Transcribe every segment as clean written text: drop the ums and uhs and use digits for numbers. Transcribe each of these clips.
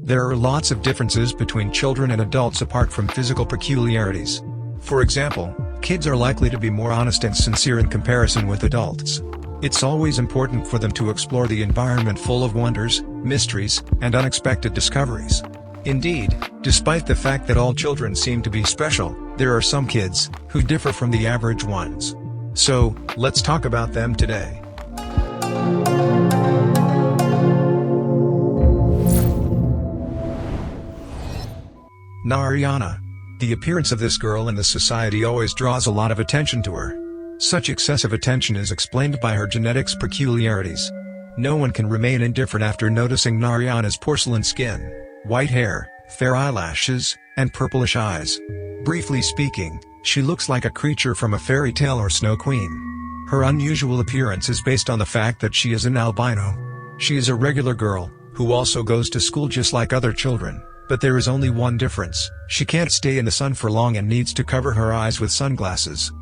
There are lots of differences between children and adults apart from physical peculiarities. For example, kids are likely to be more honest and sincere in comparison with adults. It's always important for them to explore the environment full of wonders, mysteries, and unexpected discoveries. Indeed, despite the fact that all children seem to be special, there are some kids who differ from the average ones. So, let's talk about them today. Nariyana. The appearance of this girl in the society always draws a lot of attention to her. Such excessive attention is explained by her genetics peculiarities. No one can remain indifferent after noticing Nariyana's porcelain skin, white hair, fair eyelashes, and purplish eyes. Briefly speaking, she looks like a creature from a fairy tale or snow queen. Her unusual appearance is based on the fact that she is an albino. She is a regular girl, who also goes to school just like other children. But there is only one difference: she can't stay in the sun for long and needs to cover her eyes with sunglasses.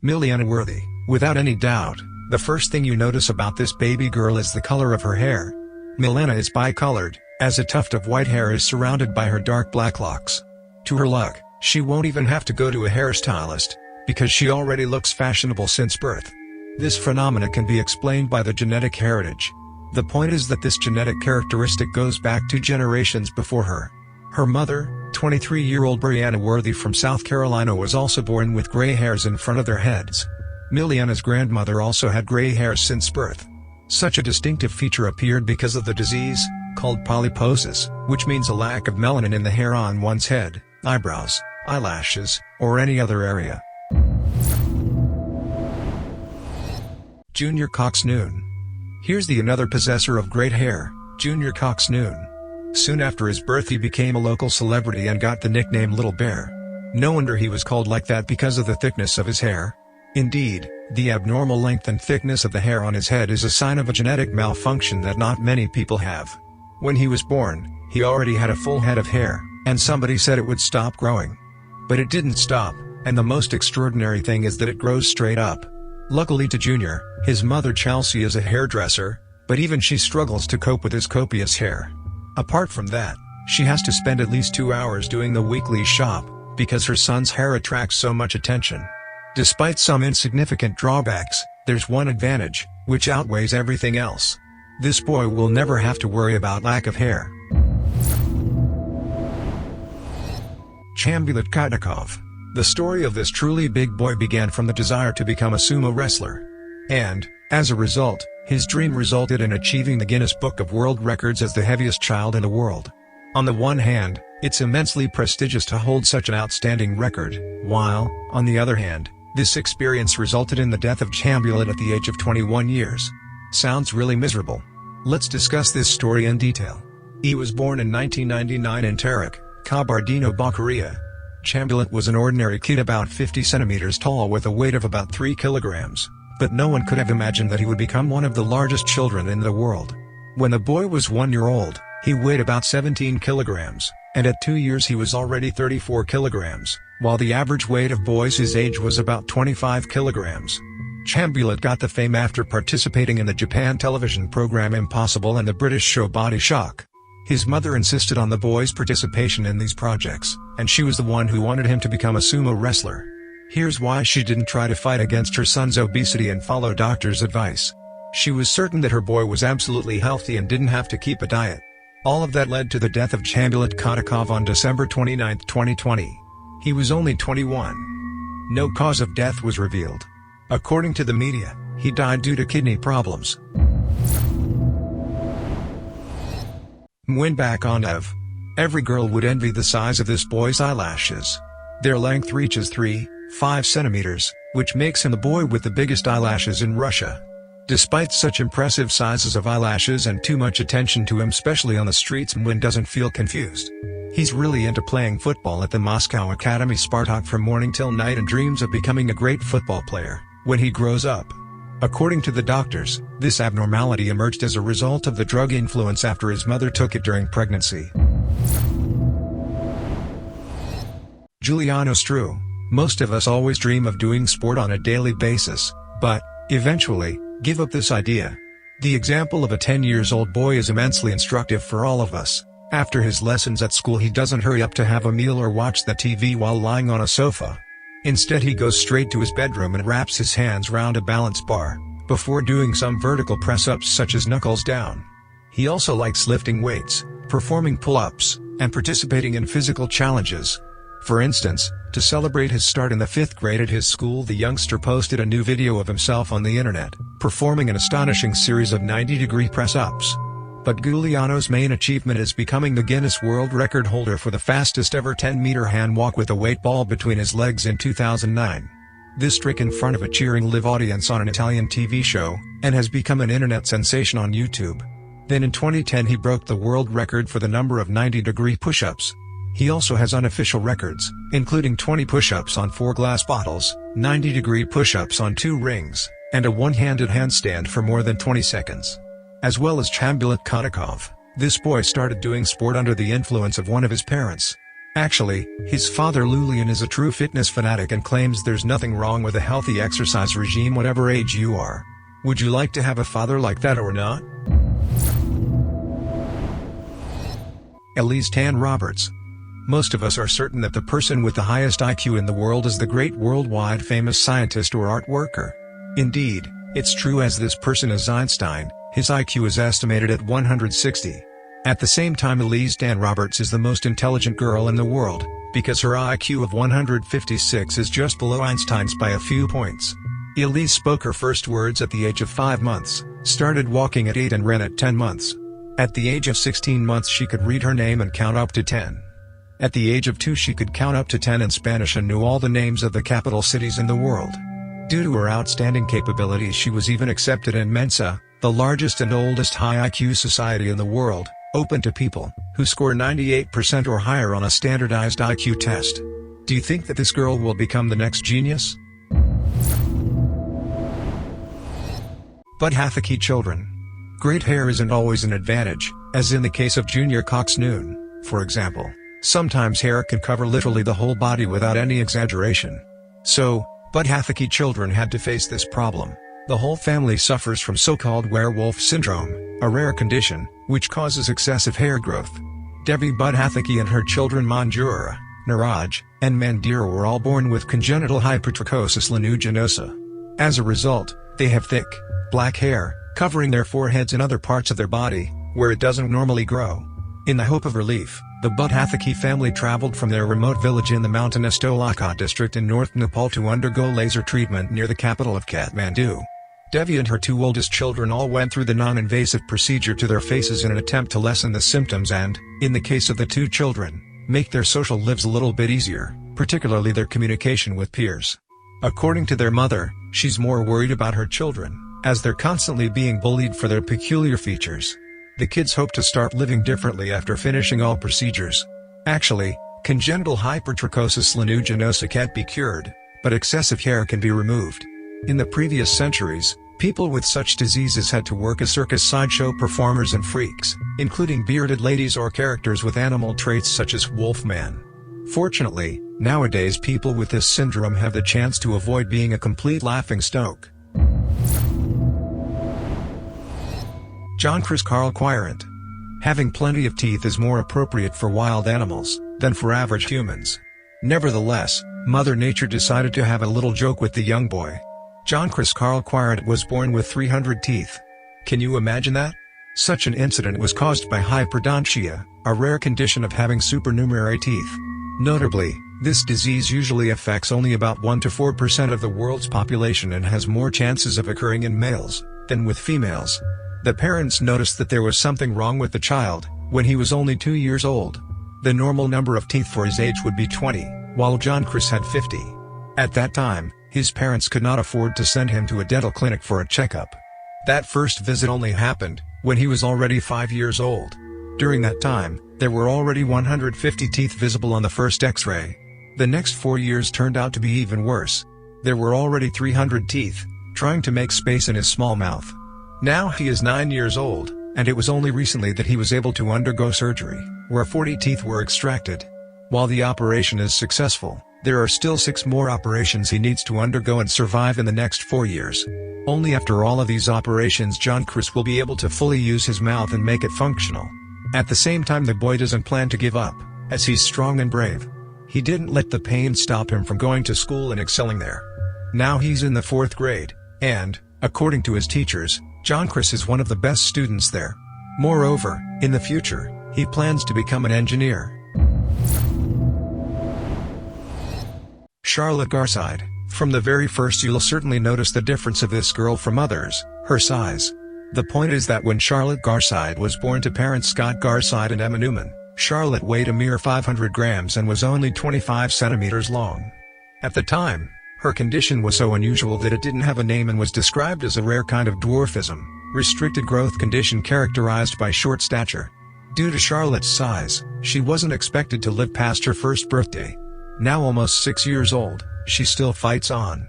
Millianna Worthy. Without any doubt, the first thing you notice about this baby girl is the color of her hair. Millianna is bicolored, as a tuft of white hair is surrounded by her dark black locks. To her luck, she won't even have to go to a hairstylist, because she already looks fashionable since birth. This phenomena can be explained by the genetic heritage. The point is that this genetic characteristic goes back 2 generations before her. Her mother, 23-year-old Millianna Worthy from South Carolina, was also born with gray hairs in front of their heads. Millianna's grandmother also had gray hairs since birth. Such a distinctive feature appeared because of the disease, called polyposis, which means a lack of melanin in the hair on one's head, eyebrows, eyelashes, or any other area. Junior Cox-Noon. Here's another possessor of great hair, Junior Cox-Noon. Soon after his birth he became a local celebrity and got the nickname Little Bear. No wonder he was called like that because of the thickness of his hair. Indeed, the abnormal length and thickness of the hair on his head is a sign of a genetic malfunction that not many people have. When he was born, he already had a full head of hair, and somebody said it would stop growing. But it didn't stop, and the most extraordinary thing is that it grows straight up. Luckily to Junior, his mother Chelsea is a hairdresser, but even she struggles to cope with his copious hair. Apart from that, she has to spend at least 2 hours doing the weekly shop, because her son's hair attracts so much attention. Despite some insignificant drawbacks, there's one advantage, which outweighs everything else. This boy will never have to worry about lack of hair. Dzhambulat Khatokhov. The story of this truly big boy began from the desire to become a sumo wrestler. And, as a result, his dream resulted in achieving the Guinness Book of World Records as the heaviest child in the world. On the one hand, it's immensely prestigious to hold such an outstanding record, while, on the other hand, this experience resulted in the death of Dzhambulat at the age of 21 years. Sounds really miserable. Let's discuss this story in detail. He was born in 1999 in Tarak, Kabardino-Balkaria. Dzhambulat was an ordinary kid about 50 centimeters tall with a weight of about 3 kilograms, but no one could have imagined that he would become one of the largest children in the world. When the boy was 1 year old, he weighed about 17 kilograms, and at 2 years he was already 34 kilograms, while the average weight of boys his age was about 25 kilograms. Dzhambulat got the fame after participating in the Japan television program Impossible and the British show Body Shock. His mother insisted on the boy's participation in these projects, and she was the one who wanted him to become a sumo wrestler. Here's why she didn't try to fight against her son's obesity and follow doctor's advice. She was certain that her boy was absolutely healthy and didn't have to keep a diet. All of that led to the death of Dzhambulat Khatokhov on December 29, 2020. He was only 21. No cause of death was revealed. According to the media, he died due to kidney problems. Muin Bachonaev. Every girl would envy the size of this boy's eyelashes. Their length reaches 3.5 centimeters, which makes him the boy with the biggest eyelashes in Russia. Despite such impressive sizes of eyelashes and too much attention to him especially on the streets, Muin doesn't feel confused. He's really into playing football at the Moscow Academy Spartak from morning till night and dreams of becoming a great football player when he grows up. According to the doctors, this abnormality emerged as a result of the drug influence after his mother took it during pregnancy. Giuliano Stroe. Most of us always dream of doing sport on a daily basis, but, eventually, give up this idea. The example of a 10-year-old boy is immensely instructive for all of us. After his lessons at school, he doesn't hurry up to have a meal or watch the TV while lying on a sofa. Instead, he goes straight to his bedroom and wraps his hands round a balance bar, before doing some vertical press-ups such as knuckles down. He also likes lifting weights, performing pull-ups, and participating in physical challenges. For instance, to celebrate his start in the 5th grade at his school, the youngster posted a new video of himself on the internet, performing an astonishing series of 90-degree press-ups. But Giuliano's main achievement is becoming the Guinness World Record holder for the fastest ever 10-meter hand walk with a weight ball between his legs in 2009. This trick in front of a cheering live audience on an Italian TV show, and has become an internet sensation on YouTube. Then in 2010 he broke the world record for the number of 90-degree push-ups. He also has unofficial records, including 20 push-ups on 4 glass bottles, 90-degree push-ups on 2 rings, and a one-handed handstand for more than 20 seconds. As well as Dzhambulat Khatokhov, this boy started doing sport under the influence of one of his parents. Actually, his father Julian is a true fitness fanatic and claims there's nothing wrong with a healthy exercise regime whatever age you are. Would you like to have a father like that or not? Elise Tan Roberte. Most of us are certain that the person with the highest IQ in the world is the great worldwide famous scientist or art worker. Indeed, it's true, as this person is Einstein. His IQ is estimated at 160. At the same time, Elise Tan Roberte is the most intelligent girl in the world, because her IQ of 156 is just below Einstein's by a few points. Elise spoke her first words at the age of 5 months, started walking at 8 and ran at 10 months. At the age of 16 months she could read her name and count up to 10. At the age of 2 she could count up to 10 in Spanish and knew all the names of the capital cities in the world. Due to her outstanding capabilities, she was even accepted in Mensa, the largest and oldest high IQ society in the world, open to people who score 98% or higher on a standardized IQ test. Do you think that this girl will become the next genius? Budhathoki children. Great hair isn't always an advantage, as in the case of Junior Cox-Noon, for example. Sometimes hair can cover literally the whole body without any exaggeration. So, Budhathoki children had to face this problem. The whole family suffers from so-called werewolf syndrome, a rare condition, which causes excessive hair growth. Devi Budhathoki and her children Manjura, Niraj, and Mandira were all born with congenital hypertrichosis lanuginosa. As a result, they have thick, black hair, covering their foreheads and other parts of their body, where it doesn't normally grow. In the hope of relief, the Budhathoki family traveled from their remote village in the mountainous Dzhambulat district in North Nepal to undergo laser treatment near the capital of Kathmandu. Devi and her 2 oldest children all went through the non-invasive procedure to their faces in an attempt to lessen the symptoms and, in the case of the 2 children, make their social lives a little bit easier, particularly their communication with peers. According to their mother, she's more worried about her children, as they're constantly being bullied for their peculiar features. The kids hope to start living differently after finishing all procedures. Actually, congenital hypertrichosis lanuginosa can't be cured, but excessive hair can be removed. In the previous centuries, people with such diseases had to work as circus sideshow performers and freaks, including bearded ladies or characters with animal traits such as Wolfman. Fortunately, nowadays people with this syndrome have the chance to avoid being a complete laughingstock. Johncris Quirante. Having plenty of teeth is more appropriate for wild animals than for average humans. Nevertheless, Mother Nature decided to have a little joke with the young boy. Johncris Quirante was born with 300 teeth. Can you imagine that? Such an incident was caused by hyperdontia, a rare condition of having supernumerary teeth. Notably, this disease usually affects only about 1 to 4% of the world's population and has more chances of occurring in males than with females. The parents noticed that there was something wrong with the child when he was only 2 years old. The normal number of teeth for his age would be 20, while Johncris had 50. At that time, his parents could not afford to send him to a dental clinic for a checkup. That first visit only happened when he was already 5 years old. During that time, there were already 150 teeth visible on the first X-ray. The next 4 years turned out to be even worse. There were already 300 teeth, trying to make space in his small mouth. Now he is 9 years old, and it was only recently that he was able to undergo surgery, where 40 teeth were extracted. While the operation is successful, There are still 6 more operations he needs to undergo and survive in the next 4 years. Only after all of these operations Johncris will be able to fully use his mouth and make it functional. At the same time the boy doesn't plan to give up, as he's strong and brave. He didn't let the pain stop him from going to school and excelling there. Now he's in the 4th grade, and, according to his teachers, Johncris is one of the best students there. Moreover, in the future, he plans to become an engineer. Charlotte Garside. From the very first you'll certainly notice the difference of this girl from others, her size. The point is that when Charlotte Garside was born to parents Scott Garside and Emma Newman, Charlotte weighed a mere 500 grams and was only 25 centimeters long. At the time, her condition was so unusual that it didn't have a name and was described as a rare kind of dwarfism, restricted growth condition characterized by short stature. Due to Charlotte's size, she wasn't expected to live past her first birthday. Now almost 6 years old, she still fights on.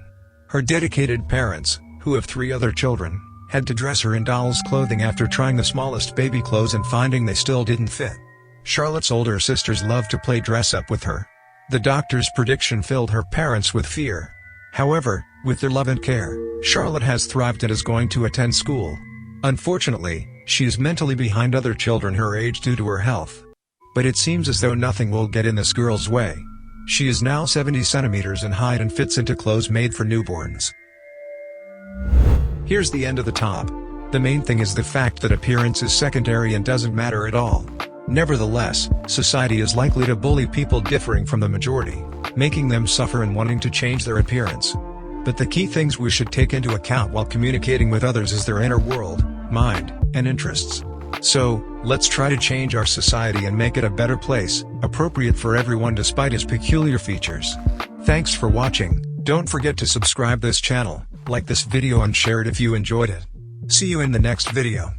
Her dedicated parents, who have 3 other children, had to dress her in doll's clothing after trying the smallest baby clothes and finding they still didn't fit. Charlotte's older sisters loved to play dress-up with her. The doctor's prediction filled her parents with fear. However, with their love and care, Charlotte has thrived and is going to attend school. Unfortunately, she is mentally behind other children her age due to her health. But it seems as though nothing will get in this girl's way. She is now 70 centimeters in height and fits into clothes made for newborns. Here's the end of the top. The main thing is the fact that appearance is secondary and doesn't matter at all. Nevertheless, society is likely to bully people differing from the majority, making them suffer and wanting to change their appearance. But the key things we should take into account while communicating with others is their inner world, mind, and interests. So, let's try to change our society and make it a better place, appropriate for everyone despite its peculiar features. Thanks for watching. Don't forget to subscribe this channel, like this video and share it if you enjoyed it. See you in the next video.